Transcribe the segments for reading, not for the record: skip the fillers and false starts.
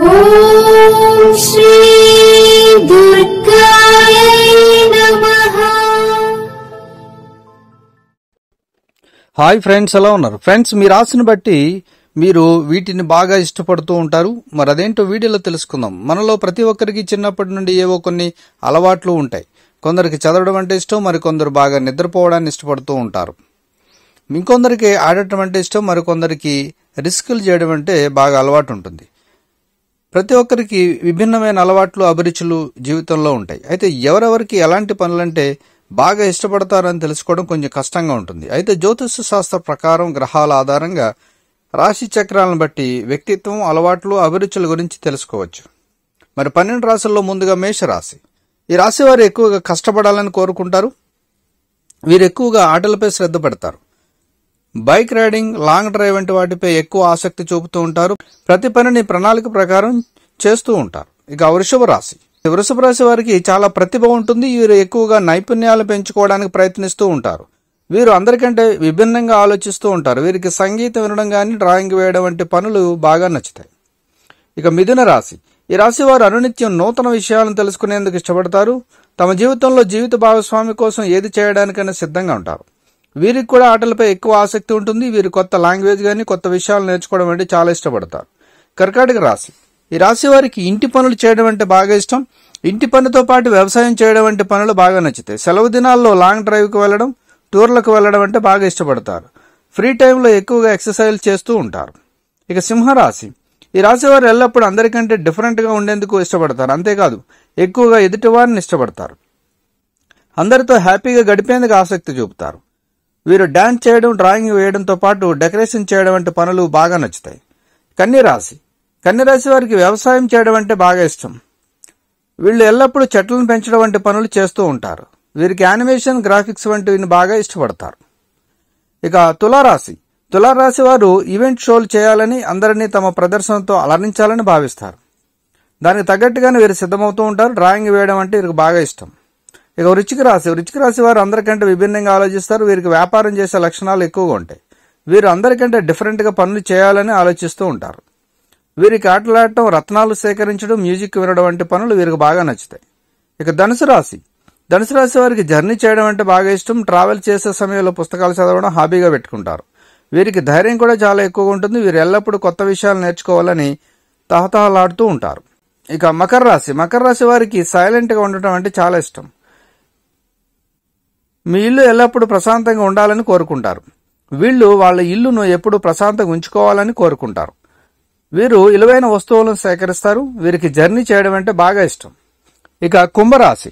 ఓం శ్రీ దుర్గాయ నమః. Hi friends, ఎలా ఉన్నారు ఫ్రెండ్స్? మీ రాశిని బట్టి మీరు వీటిని బాగా ఇష్టపడుతూ ఉంటారు. మరి అదేంటో వీడియోలో తెలుసుకుందాం. మనలో ప్రతి ఒక్కరికి చిన్నప్పటి నుండి ఏవో కొన్ని అలవాట్లు ఉంటాయి. కొందరికి చదవడం అంటే ఇష్టం, మరికొందరు బాగా నిద్రపోవడాన్ని ఇష్టపడుతూ ఉంటారు. ఇంకొందరికి ఆడటం అంటే ఇష్టం, మరికొందరికి రిస్కులు చేయడం అంటే బాగా అలవాటు ఉంటుంది. ప్రతి ఒక్కరికి విభిన్నమైన అలవాట్లు, అభిరుచులు జీవితంలో ఉంటాయి. అయితే ఎవరెవరికి ఎలాంటి పనులంటే బాగా ఇష్టపడతారని తెలుసుకోవడం కొంచెం కష్టంగా ఉంటుంది. అయితే జ్యోతిష శాస్త్ర ప్రకారం గ్రహాల ఆధారంగా రాశి చక్రాలను బట్టి వ్యక్తిత్వం, అలవాట్లు, అభిరుచుల గురించి తెలుసుకోవచ్చు. మరి 12 రాశుల్లో ముందుగా మేషరాశి. ఈ రాశి వారు ఎక్కువగా కష్టపడాలని కోరుకుంటారు. వీరు ఎక్కువగా ఆటలపై శ్రద్ధ పెడతారు. బైక్ రైడింగ్, లాంగ్ డ్రైవ్ వంటి వాటిపై ఎక్కువ ఆసక్తి చూపుతూ ఉంటారు. ప్రతి పనిని ప్రణాళిక ప్రకారం చేస్తూ ఉంటారు. ఇక వృషభ రాశి. వృషభ రాశి వారికి చాలా ప్రతిభ ఉంటుంది. వీరు ఎక్కువగా నైపుణ్యాలు పెంచుకోవడానికి ప్రయత్నిస్తూ ఉంటారు. వీరు అందరికంటే విభిన్నంగా ఆలోచిస్తూ ఉంటారు. వీరికి సంగీతం వినడం కానీ, డ్రాయింగ్ వేయడం వంటి పనులు బాగా నచ్చుతాయి. ఇక మిథున రాశి. ఈ రాశి వారు అనునిత్యం నూతన విషయాలను తెలుసుకునేందుకు ఇష్టపడతారు. తమ జీవితంలో జీవిత భాగస్వామి కోసం ఏది చేయడానికైనా సిద్ధంగా ఉంటారు. వీరికి కూడా ఆటలపై ఎక్కువ ఆసక్తి ఉంటుంది. వీరు కొత్త లాంగ్వేజ్ కానీ, కొత్త విషయాలు నేర్చుకోవడం అంటే చాలా ఇష్టపడతారు. కర్కాటక రాశి. ఈ రాశి వారికి ఇంటి పనులు చేయడం అంటే బాగా ఇష్టం. ఇంటి పనితో పాటు వ్యవసాయం చేయడం వంటి పనులు బాగా నచ్చుతాయి. సెలవు దినాల్లో లాంగ్ డ్రైవ్కి వెళ్లడం, టూర్లకు వెళ్లడం అంటే బాగా ఇష్టపడతారు. ఫ్రీ టైంలో ఎక్కువగా ఎక్సర్సైజ్ చేస్తూ ఉంటారు. ఇక సింహరాశి. ఈ రాశి వారు ఎల్లప్పుడూ అందరికంటే డిఫరెంట్గా ఉండేందుకు ఇష్టపడతారు. అంతేకాదు ఎక్కువగా ఎదుటివారిని ఇష్టపడతారు. అందరితో హ్యాపీగా గడిపేందుకు ఆసక్తి చూపుతారు. వీరు డాన్స్ చేయడం, డ్రాయింగ్ వేయడంతో పాటు డెకరేషన్ చేయడం వంటి పనులు బాగా నచ్చుతాయి. కన్యరాశి. కన్యరాశి వారికి వ్యవసాయం చేయడం అంటే బాగా ఇష్టం. వీళ్ళు ఎల్లప్పుడూ చెట్లను పెంచడం వంటి పనులు చేస్తూ ఉంటారు. వీరికి యానిమేషన్, గ్రాఫిక్స్ వంటివి బాగా ఇష్టపడతారు. ఇక తులారాశి. తులారాశి వారు ఈవెంట్ షోలు చేయాలని, అందరినీ తమ ప్రదర్శనతో అలరించాలని భావిస్తారు. దానికి తగ్గట్టుగానే వీరు సిద్ధమవుతూ ఉంటారు. డ్రాయింగ్ వేయడం అంటే వీరికి బాగా ఇష్టం. ఇక వృశ్చిక రాశి. వృశ్చిక రాశి వారు అందరికంటే విభిన్నంగా ఆలోచిస్తారు. వీరికి వ్యాపారం చేసే లక్షణాలు ఎక్కువగా ఉంటాయి. వీరు అందరికంటే డిఫరెంట్గా పనులు చేయాలని ఆలోచిస్తూ ఉంటారు. వీరికి ఆటలాడటం, రత్నాలు సేకరించడం, మ్యూజిక్ వినడం వంటి పనులు వీరికి బాగా నచ్చుతాయి. ఇక ధనుసు రాశి. ధనుసు రాశి వారికి జర్నీ చేయడం అంటే బాగా ఇష్టం. ట్రావెల్ చేసే సమయంలో పుస్తకాలు చదవడం హాబీగా పెట్టుకుంటారు. వీరికి ధైర్యం కూడా చాలా ఎక్కువగా ఉంటుంది. వీరు ఎల్లప్పుడూ కొత్త విషయాలు నేర్చుకోవాలని తహతహలాడుతూ ఉంటారు. ఇక మకర రాశి. మకర రాశి వారికి సైలెంట్గా ఉండటం అంటే చాలా ఇష్టం. మీ ఇల్లు ఎల్లప్పుడూ ప్రశాంతంగా ఉండాలని కోరుకుంటారు. వీళ్ళు వాళ్ళ ఇల్లును ఎప్పుడూ ప్రశాంతంగా ఉంచుకోవాలని కోరుకుంటారు. వీరు విలువైన వస్తువులను సేకరిస్తారు. వీరికి జర్నీ చేయడం అంటే బాగా ఇష్టం. ఇక కుంభరాశి.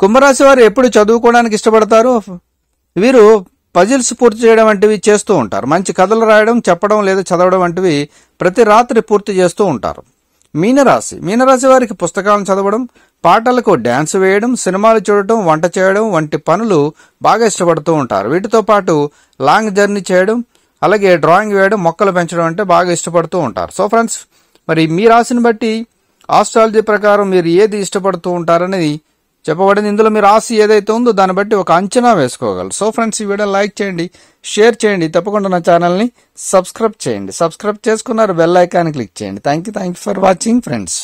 కుంభరాశి వారు ఎప్పుడు చదువుకోవడానికి ఇష్టపడతారు. వీరు పజిల్స్ పూర్తి చేయడం వంటివి చేస్తూ ఉంటారు. మంచి కథలు రాయడం, చెప్పడం లేదా చదవడం వంటివి ప్రతి రాత్రి పూర్తి చేస్తూ ఉంటారు. మీనరాశి. మీనరాశి వారికి పుస్తకాలను చదవడం, పాటలకు డ్యాన్స్ వేయడం, సినిమాలు చూడటం, వంట చేయడం వంటి పనులు బాగా ఇష్టపడుతూ ఉంటారు. వీటితో పాటు లాంగ్ జర్నీ చేయడం, అలాగే డ్రాయింగ్ వేయడం, మొక్కలు పెంచడం అంటే బాగా ఇష్టపడుతూ ఉంటారు. సో ఫ్రెండ్స్, మరి మీ రాశిని బట్టి ఆస్ట్రాలజీ ప్రకారం మీరు ఏది ఇష్టపడుతూ ఉంటారనేది చెప్పబడింది. ఇందులో మీ రాశి ఏదైతే ఉందో దాన్ని బట్టి ఒక అంచనా వేసుకోగలరు. సో ఫ్రెండ్స్, ఈ వీడియో లైక్ చేయండి, షేర్ చేయండి, తప్పకుండా నా ఛానల్ని సబ్స్క్రైబ్ చేయండి. సబ్స్క్రైబ్ చేసుకున్నారు, బెల్ ఐకాన్ క్లిక్ చేయండి. Thank you for watching friends.